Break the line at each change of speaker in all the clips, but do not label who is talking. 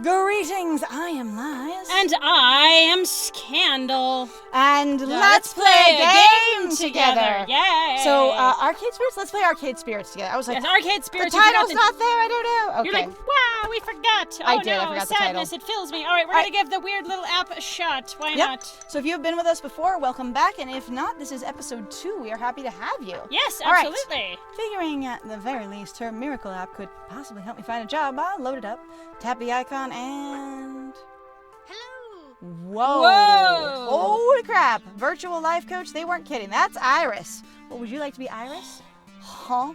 Greetings, I am Lies.
And I am Scandal.
And let's play a game together.
Yay!
So, Arcade Spirits? Let's play Arcade Spirits together. I was like,
yes, Arcade Spirits.
the title's not there, I don't know. Okay.
You're like, wow, we forgot.
I
Oh
did, I
no,
forgot the
sadness,
title.
it fills me. All right, we're going to give the weird little app a shot. Why not?
So if you've been with us before, welcome back. And if not, this is episode 2. We are happy to have you.
Yes,
All right.
absolutely.
Figuring at the very least her miracle app could possibly help me find a job, I'll load it up, tap the icon, and...
Hello!
Whoa!
Whoa!
Holy crap! Virtual life coach, they weren't kidding. That's Iris. Well, would you like to be Iris? Huh?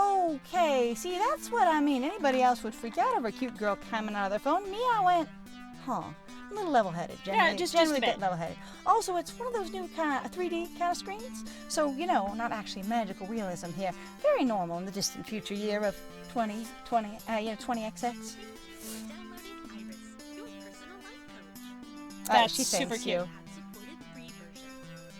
Okay, see, that's what I mean. Anybody else would freak out over a cute girl coming out of their phone. Me, I went, huh. A little level-headed. Generally,
just
generally
a bit.
level-headed. Also, it's one of those new kind of 3D kind of screens. So, you know, not actually magical realism here. Very normal in the distant future year of 20XX.
Downloading Iris, your personal life coach.
That's
she
super
thanks
cute.
you.
Ad-supported free version.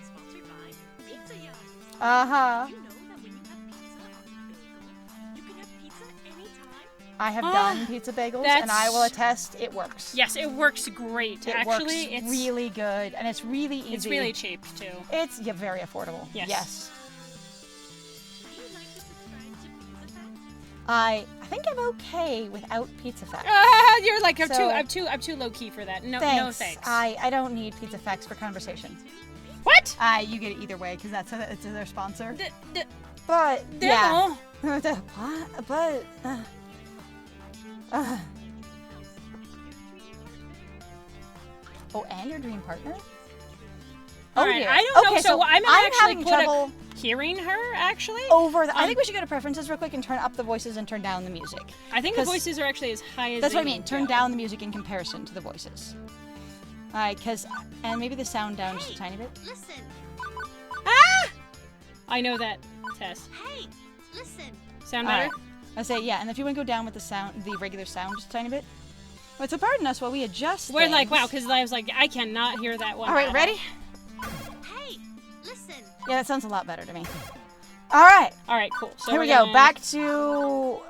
Sponsored by Pizza Yacht.
Uh-huh.
You know that when you have pizza on a bagel, you can have pizza anytime?
I have done pizza bagels, and I will attest it works.
Yes, it works great.
It
Actually,
works
it's
really good, and it's really easy.
It's really cheap too.
It's very affordable.
Yes.
Would you like to subscribe to Pizza Facts?
I think I'm okay without Pizza Facts.
You're like
So-
I'm too low key for that. No,
thanks.
no thanks.
I don't need Pizza Facts for conversation.
What?
You get it either way because it's their sponsor.
D-
But yeah.
no.
What? But. Oh, and your dream partner?
All
Oh,
right,
dear.
I don't know.
Okay,
So I'm gonna actually
having
put
trouble
hearing her actually.
over the. I think we should go to preferences real quick and turn up the voices and turn down the music.
I think the
'cause
voices are actually as high as
That's what I
they
mean. Turn
go.
down the music in comparison to the voices. Alright, and maybe the sound down just a tiny bit.
Listen!
I know that. Tess.
Hey! Listen!
Sound better?
Alright. I say yeah, and if you want to go down with the regular sound just a tiny bit. Right, so pardon us while we adjust.
We're like,
things.
wow, because I was like, I cannot hear that one.
All right,
at
ready?
Hey! Listen!
Yeah, that sounds a lot better to me. All right,
All right, cool. So
here we
we're
go.
gonna-
Back to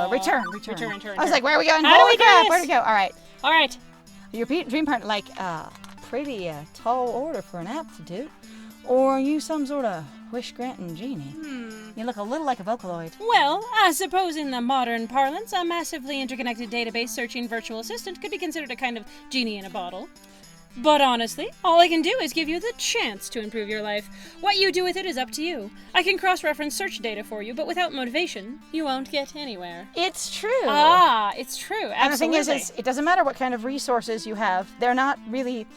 return.
Return.
I was like, where are we going?
How do
Holy
we do
crap!
this?
Where'd we go? All right,
All right.
your dream partner, like pretty tall order for an app to do, or are you some sort of wish-granting genie? You look a little like a Vocaloid.
Well, I suppose in the modern parlance, a massively interconnected database searching virtual assistant could be considered a kind of genie in a bottle. But honestly, all I can do is give you the chance to improve your life. What you do with it is up to you. I can cross-reference search data for you, but without motivation, you won't get anywhere.
It's true.
It's true. Absolutely.
And the thing is, it doesn't matter what kind of resources you have. They're not really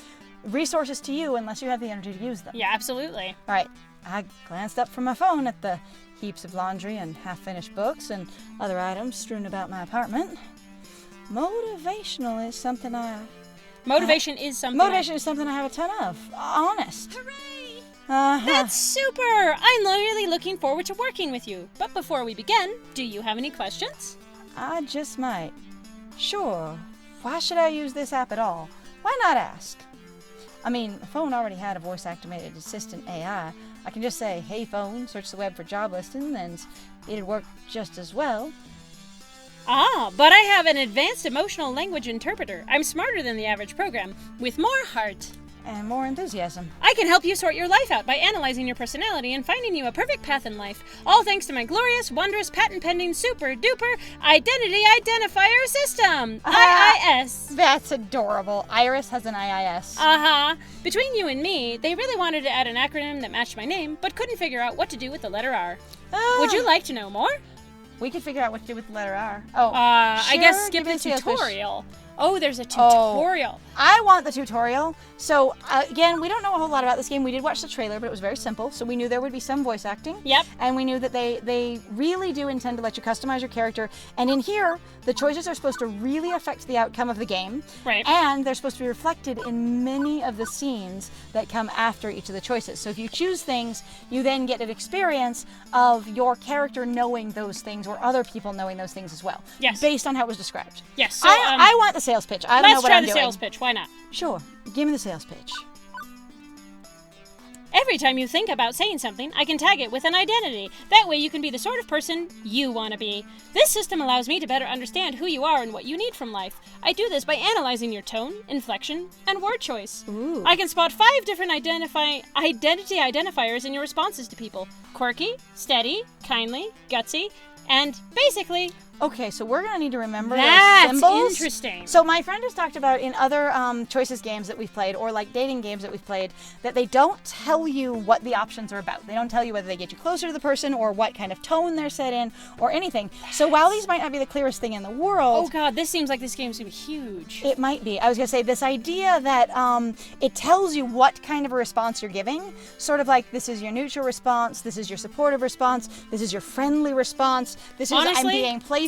resources to you unless you have the energy to use them.
Yeah, absolutely.
All right, I glanced up from my phone at the heaps of laundry and half-finished books and other items strewn about my apartment. Motivation is something I
Motivation is something.
I have a ton of. Honest.
Hooray!
That's super! I'm really looking forward to working with you. But before we begin, do you have any questions?
I just might. Sure. Why should I use this app at all? Why not ask? I mean, the phone already had a voice-activated assistant AI. I can just say, hey phone, search the web for job listings, and it'd work just as well.
But I have an advanced emotional language interpreter. I'm smarter than the average program, with more heart.
And more enthusiasm.
I can help you sort your life out by analyzing your personality and finding you a perfect path in life. All thanks to my glorious, wondrous, patent-pending, super-duper Identity Identifier System! IIS.
That's adorable. Iris has an IIS.
Between you and me, they really wanted to add an acronym that matched my name, but couldn't figure out what to do with the letter R. Would you like to know more?
We could figure out what to do with the letter R. Oh,
I guess
sure,
skip
give me
the
the sales pitch.
tutorial. Oh, there's a tutorial.
I want the tutorial. So, again, we don't know a whole lot about this game. We did watch the trailer, but it was very simple. So we knew there would be some voice acting.
Yep.
And we knew that they really do intend to let you customize your character. And in here, the choices are supposed to really affect the outcome of the game.
Right.
And they're supposed to be reflected in many of the scenes that come after each of the choices. So if you choose things, you then get an experience of your character knowing those things or other people knowing those things as well.
Yes.
Based on how it was described.
Yes, so,
I want the sales pitch. I don't know
Let's
what
try
I'm
the
doing.
sales pitch. Why not?
Sure. Give me the sales pitch.
Every time you think about saying something, I can tag it with an identity. That way you can be the sort of person you want to be. This system allows me to better understand who you are and what you need from life. I do this by analyzing your tone, inflection, and word choice.
Ooh.
I can spot 5 different identity identifiers in your responses to people. Quirky, steady, kindly, gutsy, and basically...
Okay, so we're gonna need to remember those
That's
symbols.
interesting.
So my friend has talked about in other choices games that we've played, or like dating games that we've played, that they don't tell you what the options are about. They don't tell you whether they get you closer to the person or what kind of tone they're set in or anything. So while these might not be the clearest thing in the world,
Oh god, this seems like this game's gonna be huge.
it might be. I was gonna say this idea that it tells you what kind of a response you're giving, sort of like this is your neutral response, this is your supportive response, this is your friendly response, this is I'm
Honestly,
being playful.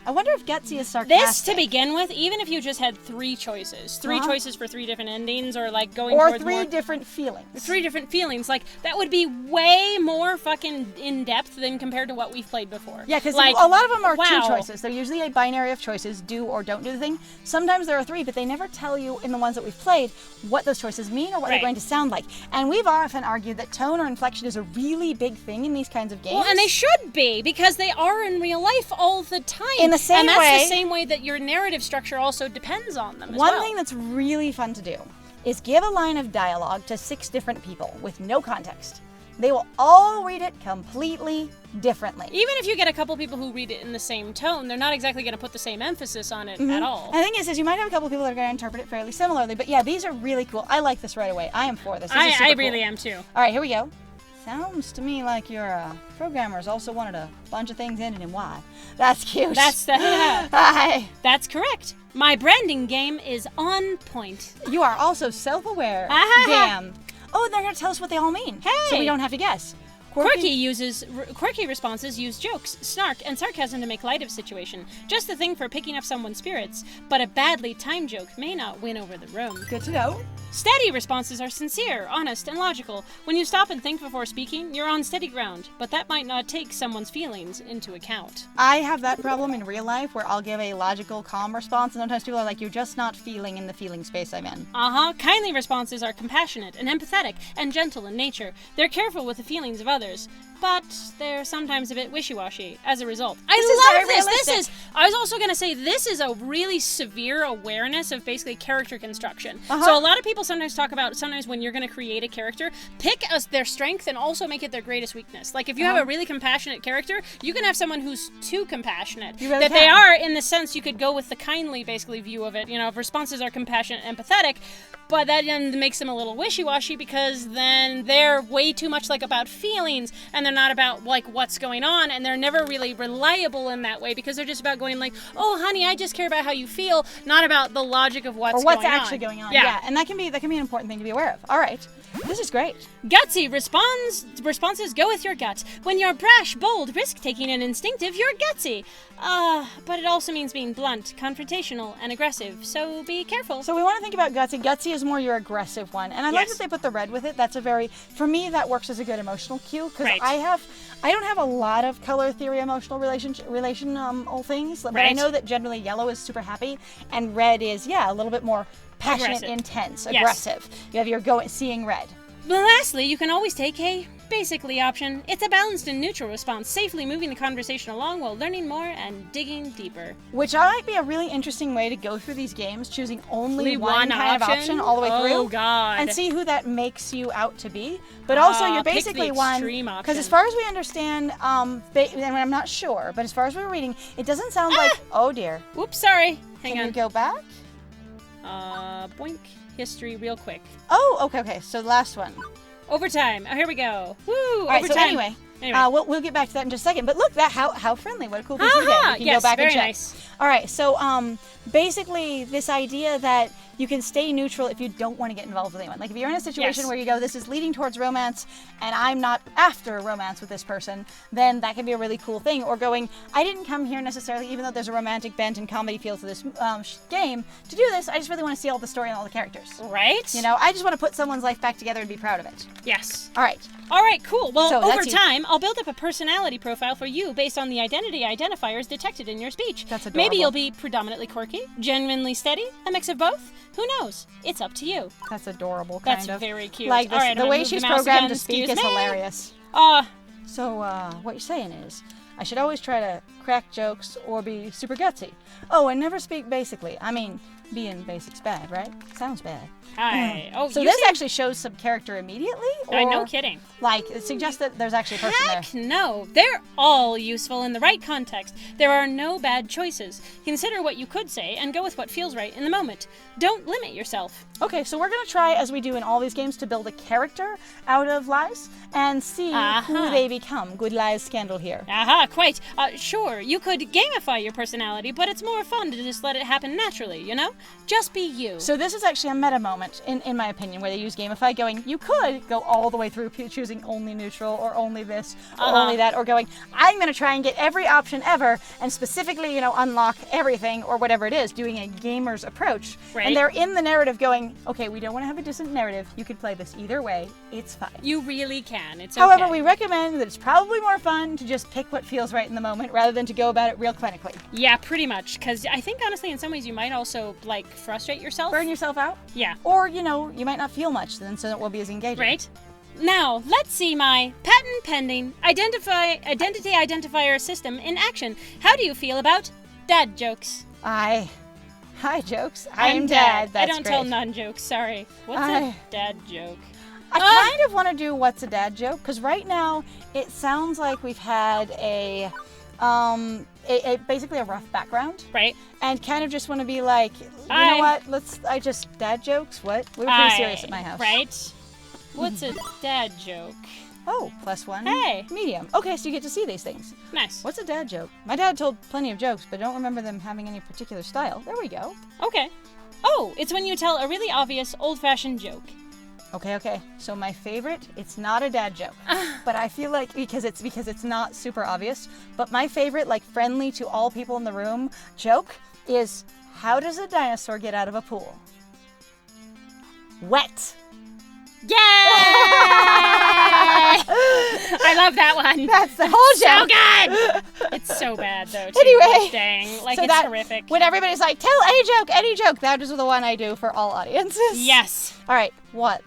I wonder if Gutsy is sarcastic.
This, to begin with, even if you just had 3 choices, 3
Uh-huh.
choices for 3 different endings, or like going
or
towards
3
more,
different feelings.
3 different feelings, like that would be way more fucking in depth than compared to what we've played before.
Yeah, because
like,
a lot of them are 2
wow.
choices. They're usually a binary of choices, do or don't do the thing. Sometimes there are 3, but they never tell you in the ones that we've played what those choices mean or what they're
Right.
going to sound like. And we've often argued that tone or inflection is a really big thing in these kinds of games.
Well, and they should be, because they are in real life all the time.
In the same
and that's
way-
the same way that your narrative structure also depends on them as
One
well.
thing that's really fun to do is give a line of dialogue to 6 different people with no context. They will all read it completely differently.
Even if you get a couple people who read it in the same tone, they're not exactly going to put the same emphasis on it at all.
And the thing is you might have a couple people that are going to interpret it fairly similarly, but yeah, these are really cool. I like this right away. I am for this. This is super
I
cool.
really am too.
All right, here we go. Sounds to me like your programmers also wanted a bunch of things ending in Y. That's cute.
That's the
Hi.
That's correct. My branding game is on point.
You are also self-aware.
Ah-ha-ha.
Damn. Oh, they're going to tell us what they all mean. So
Hey.
we don't have to guess.
Quirky responses use jokes, snark, and sarcasm to make light of a situation. Just the thing for picking up someone's spirits. But a badly timed joke may not win over the room.
Good to know.
Steady responses are sincere, honest, and logical. When you stop and think before speaking, you're on steady ground, but that might not take someone's feelings into account.
I have that problem in real life where I'll give a logical, calm response, and sometimes people are like, you're just not feeling in the feeling space I'm in.
Kindly responses are compassionate and empathetic and gentle in nature. They're careful with the feelings of others, but they're sometimes a bit wishy-washy as a result.
This
I
is
love
very
this!
realistic.
I was also going to say, this is a really severe awareness of basically character construction.
Uh-huh.
So a lot of people sometimes talk about, sometimes when you're going to create a character, pick their strength and also make it their greatest weakness. Like if you have a really compassionate character, you can have someone who's too compassionate.
You really
that they
can.
are, in the sense, you could go with the kindly basically view of it. You know, if responses are compassionate and empathetic, but that then makes them a little wishy-washy because then they're way too much like about feelings and they're not about like what's going on, and they're never really reliable in that way because they're just about going like, oh honey, I just care about how you feel, not about the logic of what's
Or what's
going
actually
on.
going on.
Yeah.
And that can be an important thing to be aware of. All right. This is great.
Gutsy responses go with your gut. When you're brash, bold, risk-taking, and instinctive, you're gutsy. But it also means being blunt, confrontational, and aggressive, so be careful.
So we want to think about Gutsy. Gutsy is more your aggressive one. And I like
Yes.
that they put the red with it. That's a very, for me, that works as a good emotional cue. Because
Right.
I don't have a lot of color theory emotional relational things. But I
Right.
know that generally yellow is super happy and red is, a little bit more passionate,
Aggressive.
intense,
Yes.
aggressive. You have your seeing red.
But lastly, you can always take a basically option. It's a balanced and neutral response, safely moving the conversation along while learning more and digging deeper.
Which might be a really interesting way to go through these games, choosing only one
one
kind of option all the way
Oh,
through.
God.
And see who that makes you out to be. But also, you're
pick the
basically one.
extreme
Because as
option.
far as we understand, and I'm not sure, but as far as we were reading, it doesn't sound like. Oh dear.
Whoops, sorry. Hang
Can
on.
you go back?
Boink. History real quick.
Oh, okay. So the last one.
Overtime. Oh, here we go. Woo!
All right.
overtime.
So anyway. We'll get back to that in just a second. But look, how friendly! What a cool piece of the game.
Aha!
You can
Yes,
go back
very
and check.
nice.
All right. So basically, this idea that you can stay neutral if you don't want to get involved with anyone. Like if you're in a situation
Yes.
where you go, this is leading towards romance, and I'm not after romance with this person, then that can be a really cool thing. Or going, I didn't come here necessarily, even though there's a romantic bent and comedy feel to this game, to do this. I just really want to see all the story and all the characters.
Right?
You know, I just want to put someone's life back together and be proud of it.
Yes.
All right.
All right, cool. Well,
So
over
that's you.
time, I'll build up a personality profile for you based on the identity identifiers detected in your speech.
That's
Maybe
adorable.
you'll be predominantly quirky, genuinely steady, a mix of both. Who knows? It's up to you.
That's adorable, kind
That's
of.
very cute.
Like this,
All right,
the
I'm
way
gonna move
she's
the mouse
programmed
again.
to speak
Excuse
is
me.
hilarious. So, what you're saying is, I should always try to crack jokes or be super gutsy. Oh, and never speak basically. I mean, being basic's bad, right? Sounds bad.
Hi. Oh,
So
you
this
seem-
actually shows some character immediately? Or,
no kidding.
Like, it suggests that there's actually a person there.
Heck no. They're all useful in the right context. There are no bad choices. Consider what you could say and go with what feels right in the moment. Don't limit yourself.
Okay, so we're going to try, as we do in all these games, to build a character out of lies and see who they become. Good lies scandal here.
Aha, quite. Sure, you could gamify your personality, but it's more fun to just let it happen naturally, you know? Just be you.
So this is actually a meta moment, in my opinion, where they use gamify going, you could go all the way through choosing only neutral or only this or only that, or going, I'm going to try and get every option ever and specifically, unlock everything or whatever it is, doing a gamer's approach.
Right.
And they're in the narrative going, okay, we don't want to have a distant narrative. You could play this either way. It's fine.
You really can. It's okay.
However, we recommend that it's probably more fun to just pick what feels right in the moment rather than to go about it real clinically.
Yeah, pretty much. Because I think, honestly, in some ways, you might also, frustrate yourself.
Burn yourself out.
Yeah.
Or, you might not feel much, then so it won't be as engaging.
Right? Now, let's see my patent pending identity identifier system in action. How do you feel about dad jokes?
Hi, jokes.
I'm
Dad. That's
I don't
great.
tell non-jokes, sorry. What's a dad joke?
I kind of want to do what's a dad joke, because right now it sounds like we've had a basically a rough background.
Right.
And kind of just want to be like, you know what? Dad jokes? What? We were pretty serious at my house.
Right. What's a dad joke?
Oh, +1.
Hey.
Medium. Okay, so you get to see these things.
Nice.
What's a dad joke? My dad told plenty of jokes, but I don't remember them having any particular style. There we go.
Okay. Oh, it's when you tell a really obvious old-fashioned joke.
Okay. So my favorite, it's not a dad joke, but I feel like because it's not super obvious, but my favorite, friendly to all people in the room joke is, how does a dinosaur get out of a pool? Wet.
Yay! I love that one.
That's the whole
So
joke.
good. It's so bad though. Too.
Anyway,
Dang,
so
it's
that,
horrific.
When everybody's like, tell any joke, that is the one I do for all audiences.
Yes.
All right, what?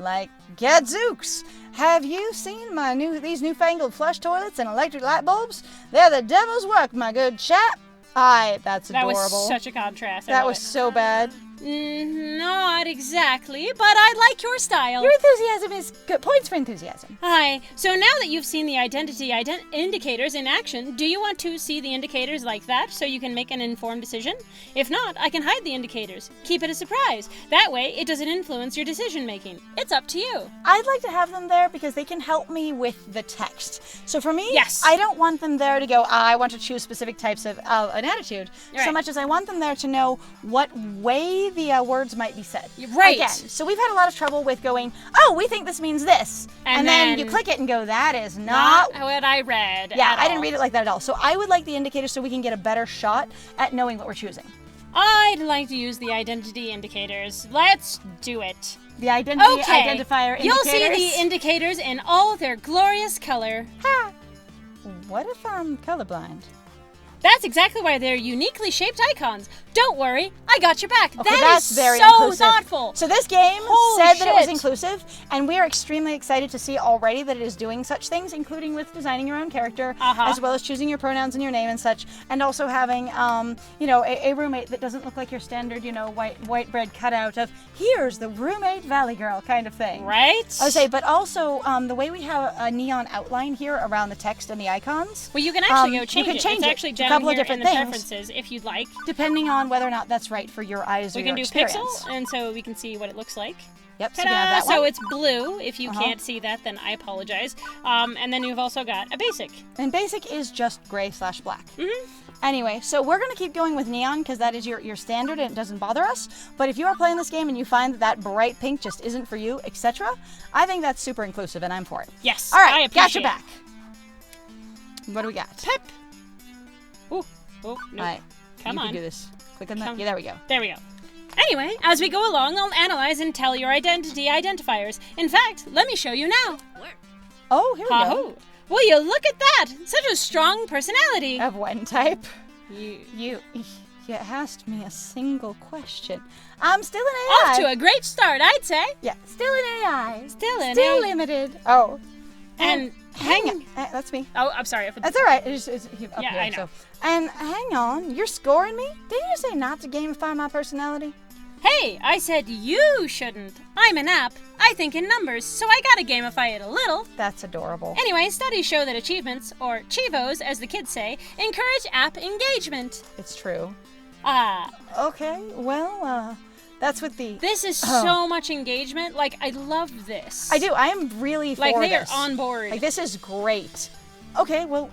Gadzooks! Have you seen these newfangled flush toilets and electric light bulbs? They're the devil's work, my good chap. That's adorable.
That was such a contrast.
That was so bad.
Not exactly, but I like your style.
Your enthusiasm is good. Points for enthusiasm.
Hi. So now that you've seen the identity indicators in action, do you want to see the indicators like that so you can make an informed decision? If not, I can hide the indicators. Keep it a surprise. That way, it doesn't influence your decision making. It's up to you.
I'd like to have them there because they can help me with the text. So for me,
Yes.
I don't want them there to go, I want to choose specific types of an attitude, so
Right.
much as I want them there to know what way the words might be said.
Right.
Again, so we've had a lot of trouble with going, oh, we think this means this.
And
then you
then-
click it and go, that is not.
what I read.
Yeah,
at
I didn't
all.
read it like that at all. So I would like the indicators so we can get a better shot at knowing what we're choosing.
I'd like to use the identity indicators. Let's do it.
The identity
Okay.
identifier indicators.
You'll see the indicators in all their glorious color.
Ha! What if I'm colorblind?
That's exactly why they're uniquely shaped icons. Don't worry, I got your back.
Okay,
that
that's
is
very
so
inclusive.
thoughtful.
So this game
Holy
said that it was
shit.
inclusive, and we are extremely excited to see already that it is doing such things, including with designing your own character, as well as choosing your pronouns and your name and such, and also having, a roommate that doesn't look like your standard, white bread cutout of here's the roommate Valley Girl kind of thing.
Right?
I would say, but also the way we have a neon outline here around the text and the icons.
Well, you can actually
you
go change
can
it.
change
It's
it
actually
to a
down
couple of
here
different
in the
things.
preferences if you'd like.
Depending on whether or not that's right for your eyes or
We
your
can do
experience.
pixel, and so we can see what it looks like.
Yep, so you can have
Ta-da!
that one.
So it's blue. If you can't see that, then I apologize. And then you've also got a basic.
And basic is just gray/black. Anyway, so we're going to keep going with neon because that is your standard and it doesn't bother us. But if you are playing this game and you find that bright pink just isn't for you, etc., I think that's super inclusive and I'm for it.
Yes.
All
I
right, got
appreciate
your back. What do we got?
Pep. Oh, no.
All right,
Come
you
on.
can do this. Click on that.
Come.
Yeah, there we go.
There we go. Anyway, as we go along, I'll analyze and tell your identity identifiers. In fact, let me show you now.
Oh, here we go.
Ha-ho. Will you look at that? Such a strong personality.
Of one type.
You.
You. you asked me a single question. I'm still an AI.
Off to a great start, I'd say.
Yeah, still an AI.
Still an
Still
AI.
limited. Oh.
And
That's me.
Oh, I'm sorry.
That's all right. It's up
Yeah,
here,
I know.
So. And hang on, you're scoring me? Didn't you say not to gamify my personality?
Hey, I said you shouldn't. I'm an app. I think in numbers, so I gotta gamify it a little.
That's adorable.
Anyway, studies show that achievements, or Chivos as the kids say, encourage app engagement.
It's true.
Ah,
Okay, well, that's with the...
this is so much engagement. Like, I love this.
I do. I am really for
Like, they
this.
are on board.
Like, this is great. Okay, well,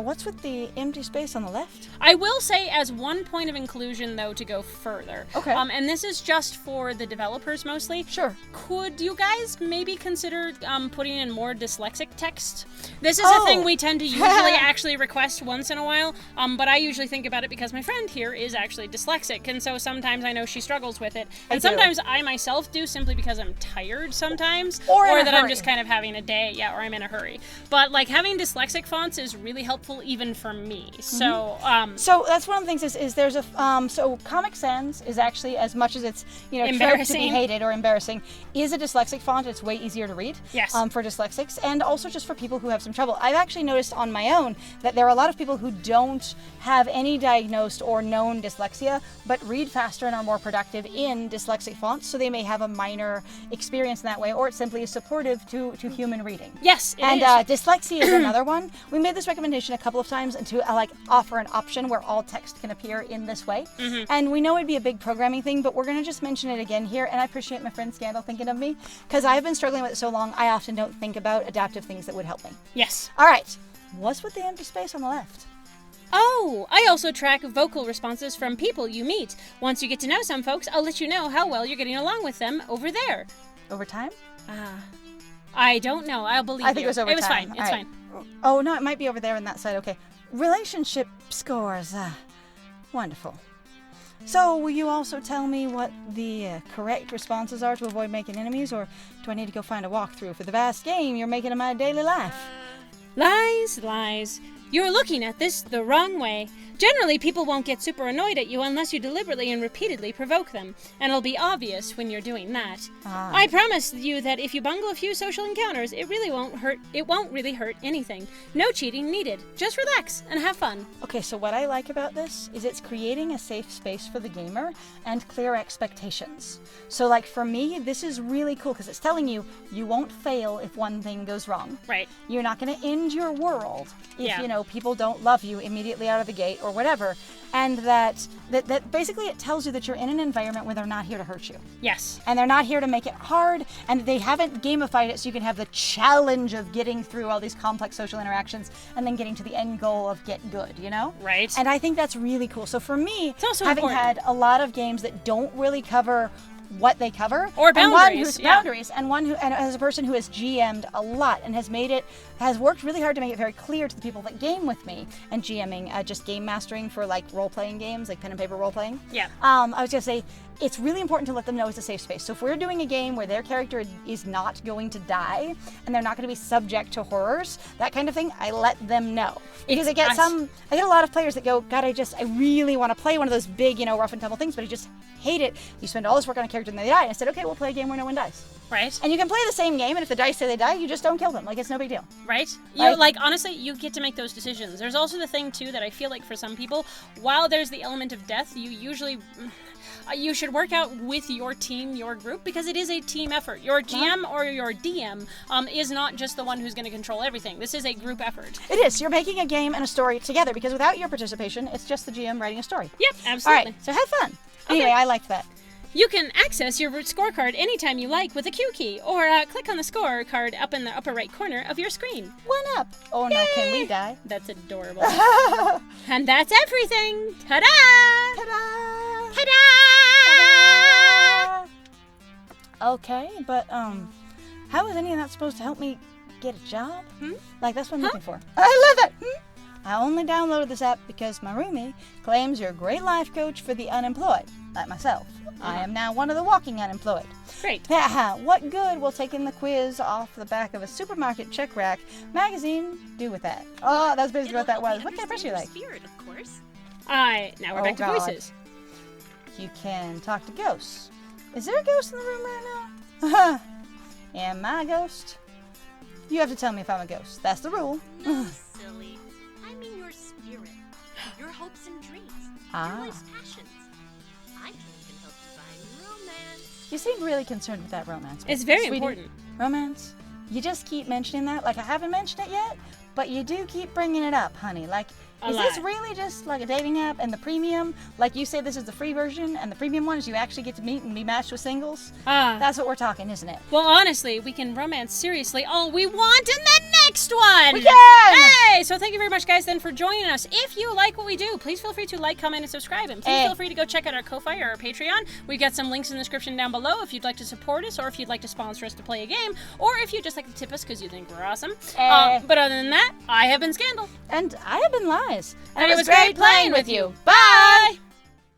what's with the empty space on the left?
I will say, as one point of inclusion, though, to go further.
Okay.
And this is just for the developers mostly.
Sure.
Could you guys maybe consider putting in more dyslexic text? This is a thing we tend to usually actually request once in a while, but I usually think about it because my friend here is actually dyslexic, and so sometimes I know she struggles with it. And sometimes I myself do, simply because I'm tired sometimes.
Or in a
that I'm
hurry.
just kind of having a day, or I'm in a hurry. But, like, having dyslexic fonts is really helpful even for me. So,
So that's one of the things is there's a so Comic Sans is actually, as much as it's trope to be
Embarrassing.
hated or embarrassing, is a dyslexic font. It's way easier to read.
Yes.
For dyslexics, and also just for people who have some trouble. I've actually noticed on my own that there are a lot of people who don't have any diagnosed or known dyslexia, but read faster and are more productive in dyslexic fonts. So they may have a minor experience in that way, or it simply is supportive to human reading.
yes, it
And
is.
dyslexia is another one. We made this recommendation a couple of times and to offer an option where all text can appear in this way. And we know it'd be a big programming thing, but we're going to just mention it again here. And I appreciate my friend Scandal thinking of me, because I've been struggling with it so long, I often don't think about adaptive things that would help me.
Yes.
All right. What's with the empty space on the left?
Oh, I also track vocal responses from people you meet. Once you get to know some folks, I'll let you know how well you're getting along with them over there.
Over time?
I don't know. I'll believe
I think
you.
it was over
It was
time.
fine. It's
All right.
fine.
Oh, no, it might be over there on that side. Okay. Relationship scores. Wonderful. So, will you also tell me what the correct responses are to avoid making enemies, or do I need to go find a walkthrough for the vast game you're making of my daily life?
Lies, lies. You're looking at this the wrong way. Generally, people won't get super annoyed at you unless you deliberately and repeatedly provoke them, and it'll be obvious when you're doing that. I promise you that if you bungle a few social encounters, it won't really hurt anything. No cheating needed. Just relax and have fun.
Okay, so what I like about this is it's creating a safe space for the gamer and clear expectations. So, like, for me, this is really cool because it's telling you you won't fail if one thing goes wrong.
Right.
You're not going to end your world if,
Yeah.
people don't love you immediately out of the gate or whatever. And that basically it tells you that you're in an environment where they're not here to hurt you.
Yes.
And they're not here to make it hard, and they haven't gamified it so you can have the challenge of getting through all these complex social interactions and then getting to the end goal of get good,
Right.
And I think that's really cool. So for me,
It's also
having
important.
had a lot of games that don't really cover what they cover,
Or
and one
boundaries,
who's
yeah.
boundaries, and one who, and as a person who has GM'd a lot and has worked really hard to make it very clear to the people that game with me, and GMing, just game mastering for like role-playing games, like pen and paper role-playing.
Yeah.
I was gonna say, it's really important to let them know it's a safe space. So if we're doing a game where their character is not going to die and they're not going to be subject to horrors, that kind of thing, I let them know. Because I get a lot of players that go, God, I really want to play one of those big, rough and tumble things, but I just hate it. You spend all this work on a character and they die. And I said, okay, we'll play a game where no one dies.
Right.
And you can play the same game, and if the dice say they die, you just don't kill them. Like, it's no big deal.
Right? Honestly, you get to make those decisions. There's also the thing, too, that I feel like for some people, while there's the element of death, you should work out with your team, your group, because it is a team effort. Your GM or your DM is not just the one who's going to control everything. This is a group effort.
It is. You're making a game and a story together, because without your participation, it's just the GM writing a story.
Yep,
All
absolutely.
right, so have fun. Anyway, I liked that.
You can access your scorecard anytime you like with a Q key, or click on the scorecard up in the upper right corner of your screen.
1 up. Oh no, can we
Yay!
die?
That's adorable. And that's everything. Ta-da!
Ta-da!
Ta-da!
Okay, but how is any of that supposed to help me get a job? Like, that's what I'm looking for. I love it. I only downloaded this app because my roomie claims you're a great life coach for the unemployed, like myself. I am now one of the walking unemployed.
Great.
What good will taking the quiz off the back of a supermarket check rack magazine do with that? Oh, that's basically what that was. What kind of pressure you like?
Spirit, of course.
Now we're
Oh,
back to
God.
voices.
You can talk to ghosts. Is there a ghost in the room right now? Am I a ghost? You have to tell me if I'm a ghost. That's the rule.
No, silly. I mean your spirit, your hopes and dreams,
Ah.
your life's passions. I can even help you find romance.
You seem really concerned with that romance.
It's very
Sweetie,
important.
Romance? You just keep mentioning that. Like, I haven't mentioned it yet, but you do keep bringing it up, honey. Like,
A
is this
lot.
really just like a dating app and the premium? Like, you say this is the free version, and the premium one is you actually get to meet and be matched with singles? That's what we're talking, isn't it?
Well, honestly, we can romance seriously all we want in the next one!
We can!
Hey! So thank you very much, guys, then, for joining us. If you like what we do, please feel free to like, comment, and subscribe. And please
Hey.
feel free to go check out our Ko-Fi or our Patreon. We've got some links in the description down below if you'd like to support us, or if you'd like to sponsor us to play a game, or if you'd just like to tip us because you think we're awesome.
Hey.
But other than that, I have been Scandal.
And I have been Lies.
And it was great playing with you. Bye!